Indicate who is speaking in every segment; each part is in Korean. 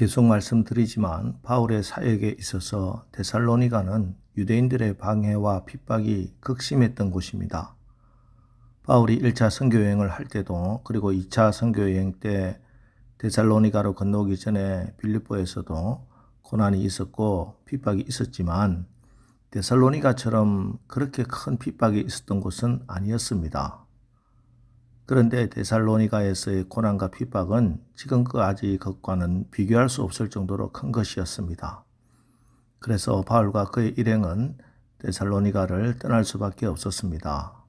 Speaker 1: 계속 말씀드리지만 바울의 사역에 있어서 데살로니가는 유대인들의 방해와 핍박이 극심했던 곳입니다. 바울이 1차 선교여행을 할 때도 그리고 2차 선교여행 때 데살로니가로 건너오기 전에 빌립보에서도 고난이 있었고 핍박이 있었지만 데살로니가처럼 그렇게 큰 핍박이 있었던 곳은 아니었습니다. 그런데 데살로니가에서의 고난과 핍박은 지금까지 것과는 비교할 수 없을 정도로 큰 것이었습니다. 그래서 바울과 그의 일행은 데살로니가를 떠날 수밖에 없었습니다.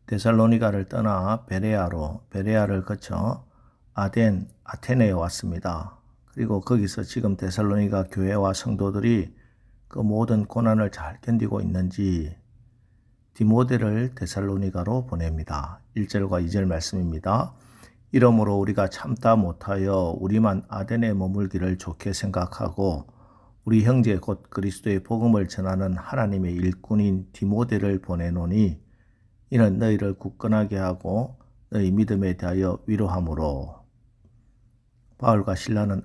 Speaker 1: 데살로니가를 떠나 베레아를 거쳐 아테네에 왔습니다. 그리고 거기서 지금 데살로니가 교회와 성도들이 그 모든 고난을 잘 견디고 있는지 디모데를 데살로니가로 보냅니다. 1절과 2절 말씀입니다. 이러므로 우리가 참다 못하여 우리만 아테네에 머물기를 좋게 생각하고 우리 형제 곧 그리스도의 복음을 전하는 하나님의 일꾼인 디모데를 보내노니 이는 너희를 굳건하게 하고 너희 믿음에 대하여 위로함으로. 바울과 실라는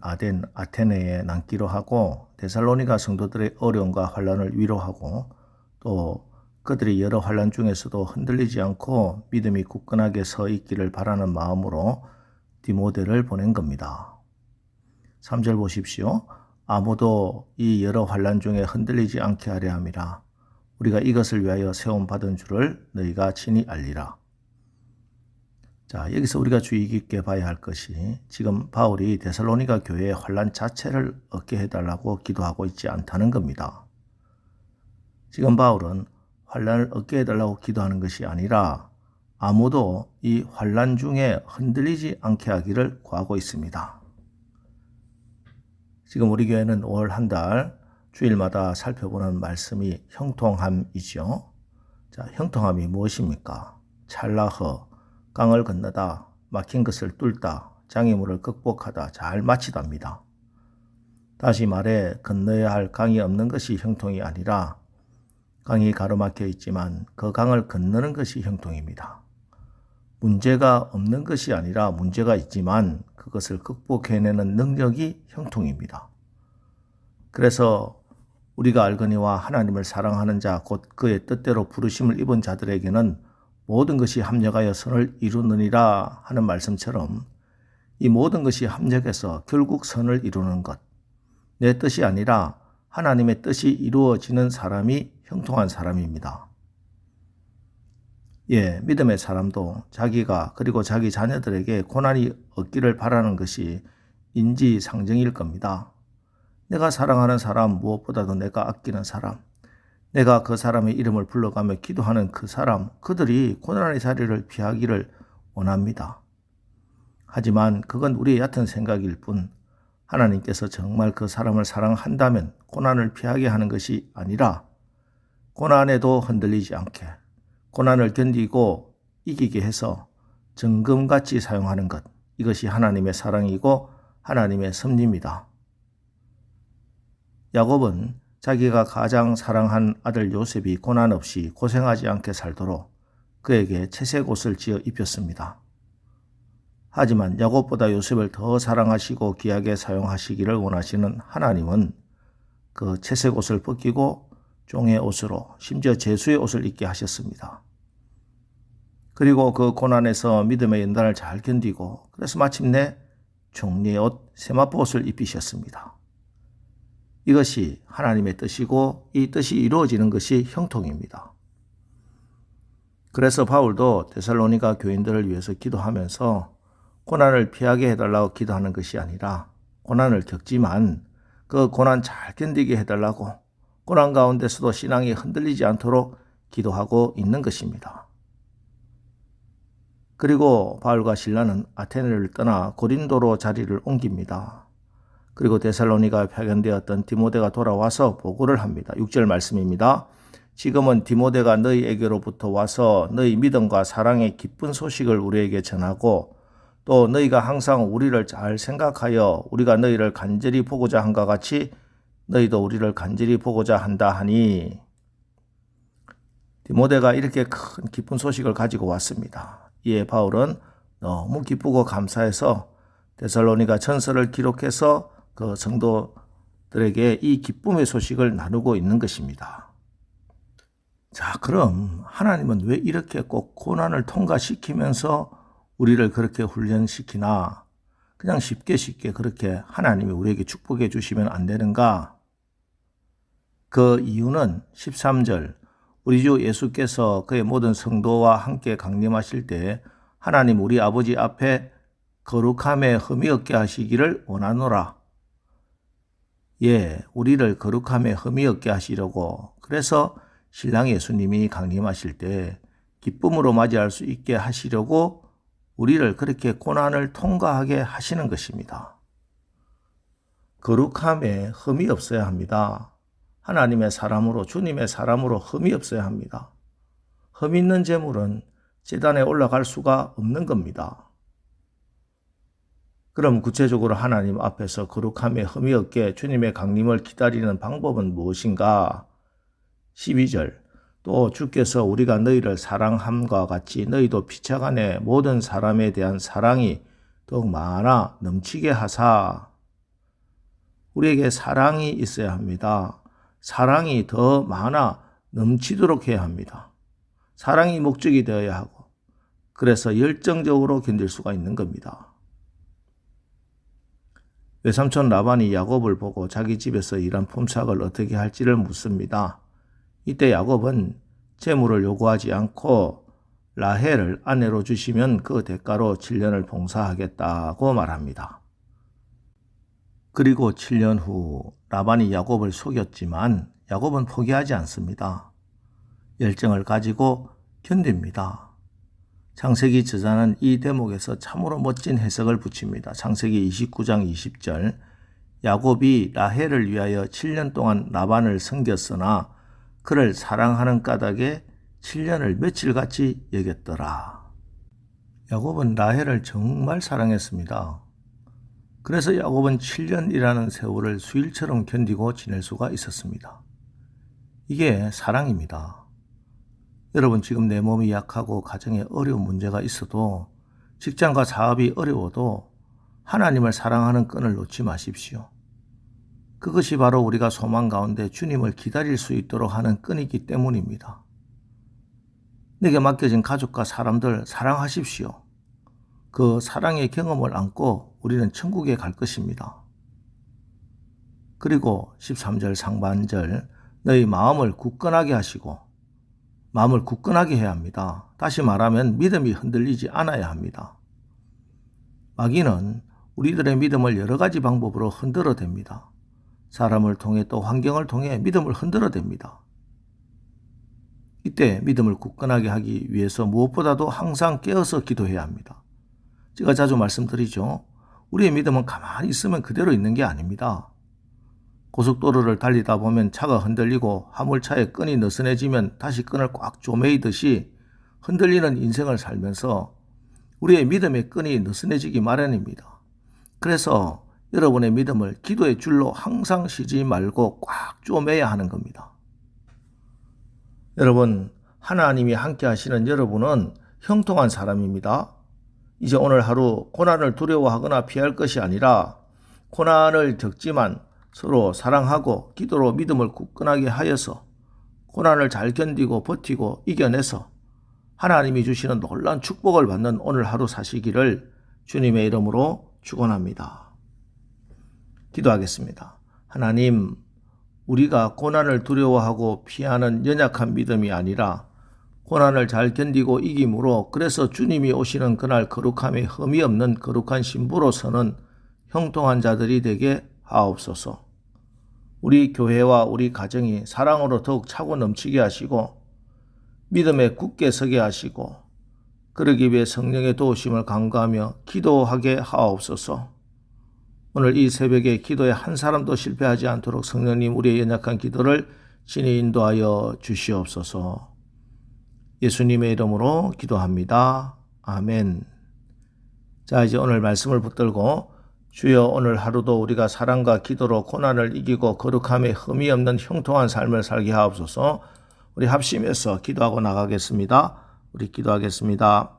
Speaker 1: 아테네에 남기로 하고 데살로니가 성도들의 어려움과 환난을 위로하고 또 그들이 여러 환난 중에서도 흔들리지 않고 믿음이 굳건하게 서 있기를 바라는 마음으로 디모데를 보낸 겁니다. 3절 보십시오. 아무도 이 여러 환난 중에 흔들리지 않게 하려 함이라. 우리가 이것을 위하여 세움받은 줄을 너희가 친히 알리라. 자, 여기서 우리가 주의 깊게 봐야 할 것이 지금 바울이 데살로니가 교회의 환난 자체를 얻게 해달라고 기도하고 있지 않다는 겁니다. 지금 바울은 환난을 얻게 해달라고 기도하는 것이 아니라 아무도 이 환난 중에 흔들리지 않게 하기를 구하고 있습니다. 지금 우리 교회는 올 한 달 주일마다 살펴보는 말씀이 형통함이죠. 자, 형통함이 무엇입니까? 찰나허, 강을 건너다, 막힌 것을 뚫다, 장애물을 극복하다, 잘 마치답니다. 다시 말해 건너야 할 강이 없는 것이 형통이 아니라 강이 가로막혀 있지만 그 강을 건너는 것이 형통입니다. 문제가 없는 것이 아니라 문제가 있지만 그것을 극복해내는 능력이 형통입니다. 그래서 우리가 알거니와 하나님을 사랑하는 자 곧 그의 뜻대로 부르심을 입은 자들에게는 모든 것이 합력하여 선을 이루느니라 하는 말씀처럼 이 모든 것이 합력해서 결국 선을 이루는 것, 내 뜻이 아니라 하나님의 뜻이 이루어지는 사람이 형통한 사람입니다. 믿음의 사람도 자기가 그리고 자기 자녀들에게 고난이 없기를 바라는 것이 인지상정일 겁니다. 내가 사랑하는 사람, 무엇보다도 내가 아끼는 사람, 내가 그 사람의 이름을 불러가며 기도하는 그 사람, 그들이 고난의 자리를 피하기를 원합니다. 하지만 그건 우리의 얕은 생각일 뿐 하나님께서 정말 그 사람을 사랑한다면 고난을 피하게 하는 것이 아니라 고난에도 흔들리지 않게 고난을 견디고 이기게 해서 정금같이 사용하는 것, 이것이 하나님의 사랑이고 하나님의 섭리입니다. 야곱은 자기가 가장 사랑한 아들 요셉이 고난 없이 고생하지 않게 살도록 그에게 채색 옷을 지어 입혔습니다. 하지만 야곱보다 요셉을 더 사랑하시고 귀하게 사용하시기를 원하시는 하나님은 그 채색 옷을 벗기고 종의 옷으로 심지어 제수의 옷을 입게 하셨습니다. 그리고 그 고난에서 믿음의 연단을 잘 견디고 그래서 마침내 종려의 옷 세마포 옷을 입히셨습니다. 이것이 하나님의 뜻이고 이 뜻이 이루어지는 것이 형통입니다. 그래서 바울도 데살로니가 교인들을 위해서 기도하면서 고난을 피하게 해달라고 기도하는 것이 아니라 고난을 겪지만 그 고난 잘 견디게 해달라고 고난 가운데서도 신앙이 흔들리지 않도록 기도하고 있는 것입니다. 그리고 바울과 실라는 아테네를 떠나 고린도로 자리를 옮깁니다. 그리고 데살로니가에 파견되었던 디모데가 돌아와서 보고를 합니다. 6절 말씀입니다. 지금은 디모데가 너희에게로부터 와서 너희 믿음과 사랑의 기쁜 소식을 우리에게 전하고 또 너희가 항상 우리를 잘 생각하여 우리가 너희를 간절히 보고자 한과 같이 너희도 우리를 간절히 보고자 한다 하니, 디모데가 이렇게 큰 기쁜 소식을 가지고 왔습니다. 이에 바울은 너무 기쁘고 감사해서 데살로니가 전서를 기록해서 그 성도들에게 이 기쁨의 소식을 나누고 있는 것입니다. 자, 그럼 하나님은 왜 이렇게 꼭 고난을 통과시키면서 우리를 그렇게 훈련시키나? 그냥 쉽게 그렇게 하나님이 우리에게 축복해 주시면 안 되는가? 그 이유는 13절, 우리 주 예수께서 그의 모든 성도와 함께 강림하실 때 하나님 우리 아버지 앞에 거룩함에 흠이 없게 하시기를 원하노라. 예, 우리를 거룩함에 흠이 없게 하시려고, 그래서 신랑 예수님이 강림하실 때 기쁨으로 맞이할 수 있게 하시려고 우리를 그렇게 고난을 통과하게 하시는 것입니다. 거룩함에 흠이 없어야 합니다. 하나님의 사람으로, 주님의 사람으로 흠이 없어야 합니다. 흠 있는 제물은 제단에 올라갈 수가 없는 겁니다. 그럼 구체적으로 하나님 앞에서 거룩함에 흠이 없게 주님의 강림을 기다리는 방법은 무엇인가? 12절, 또 주께서 우리가 너희를 사랑함과 같이 너희도 피차 간에 모든 사람에 대한 사랑이 더욱 많아 넘치게 하사. 우리에게 사랑이 있어야 합니다. 사랑이 더 많아 넘치도록 해야 합니다. 사랑이 목적이 되어야 하고, 그래서 열정적으로 견딜 수가 있는 겁니다. 외삼촌 라반이 야곱을 보고 자기 집에서 일한 품삯을 어떻게 할지를 묻습니다. 이때 야곱은 재물을 요구하지 않고 라헬을 아내로 주시면 그 대가로 7년을 봉사하겠다고 말합니다. 그리고 7년 후 라반이 야곱을 속였지만 야곱은 포기하지 않습니다. 열정을 가지고 견딥니다. 창세기 저자는 이 대목에서 참으로 멋진 해석을 붙입니다. 창세기 29장 20절, 야곱이 라헬을 위하여 7년 동안 라반을 섬겼으나 그를 사랑하는 까닭에 7년을 며칠같이 여겼더라. 야곱은 라헬을 정말 사랑했습니다. 그래서 야곱은 7년이라는 세월을 수일처럼 견디고 지낼 수가 있었습니다. 이게 사랑입니다. 여러분, 지금 내 몸이 약하고 가정에 어려운 문제가 있어도, 직장과 사업이 어려워도 하나님을 사랑하는 끈을 놓지 마십시오. 그것이 바로 우리가 소망 가운데 주님을 기다릴 수 있도록 하는 끈이기 때문입니다. 내게 맡겨진 가족과 사람들 사랑하십시오. 그 사랑의 경험을 안고 우리는 천국에 갈 것입니다. 그리고 13절 상반절, 너희 마음을 굳건하게 하시고, 마음을 굳건하게 해야 합니다. 다시 말하면 믿음이 흔들리지 않아야 합니다. 마귀는 우리들의 믿음을 여러 가지 방법으로 흔들어댑니다. 사람을 통해 또 환경을 통해 믿음을 흔들어댑니다. 이때 믿음을 굳건하게 하기 위해서 무엇보다도 항상 깨어서 기도해야 합니다. 제가 자주 말씀드리죠. 우리의 믿음은 가만히 있으면 그대로 있는 게 아닙니다. 고속도로를 달리다 보면 차가 흔들리고 화물차의 끈이 느슨해지면 다시 끈을 꽉 조매이듯이 흔들리는 인생을 살면서 우리의 믿음의 끈이 느슨해지기 마련입니다. 그래서 여러분의 믿음을 기도의 줄로 항상 쉬지 말고 꽉 조매야 하는 겁니다. 여러분, 하나님이 함께 하시는 여러분은 형통한 사람입니다. 이제 오늘 하루 고난을 두려워하거나 피할 것이 아니라 고난을 겪지만 서로 사랑하고 기도로 믿음을 굳건하게 하여서 고난을 잘 견디고 버티고 이겨내서 하나님이 주시는 놀라운 축복을 받는 오늘 하루 사시기를 주님의 이름으로 축원합니다. 기도하겠습니다. 하나님, 우리가 고난을 두려워하고 피하는 연약한 믿음이 아니라 고난을 잘 견디고 이김으로, 그래서 주님이 오시는 그날 거룩함에 흠이 없는 거룩한 신부로 서는 형통한 자들이 되게 하옵소서. 우리 교회와 우리 가정이 사랑으로 더욱 차고 넘치게 하시고 믿음에 굳게 서게 하시고, 그러기 위해 성령의 도우심을 간구하며 기도하게 하옵소서. 오늘 이 새벽에 기도에 한 사람도 실패하지 않도록 성령님 우리의 연약한 기도를 친히 인도하여 주시옵소서. 예수님의 이름으로 기도합니다. 아멘. 자, 이제 오늘 말씀을 붙들고, 주여 오늘 하루도 우리가 사랑과 기도로 고난을 이기고 거룩함에 흠이 없는 형통한 삶을 살게 하옵소서. 우리 합심해서 기도하고 나가겠습니다. 우리 기도하겠습니다.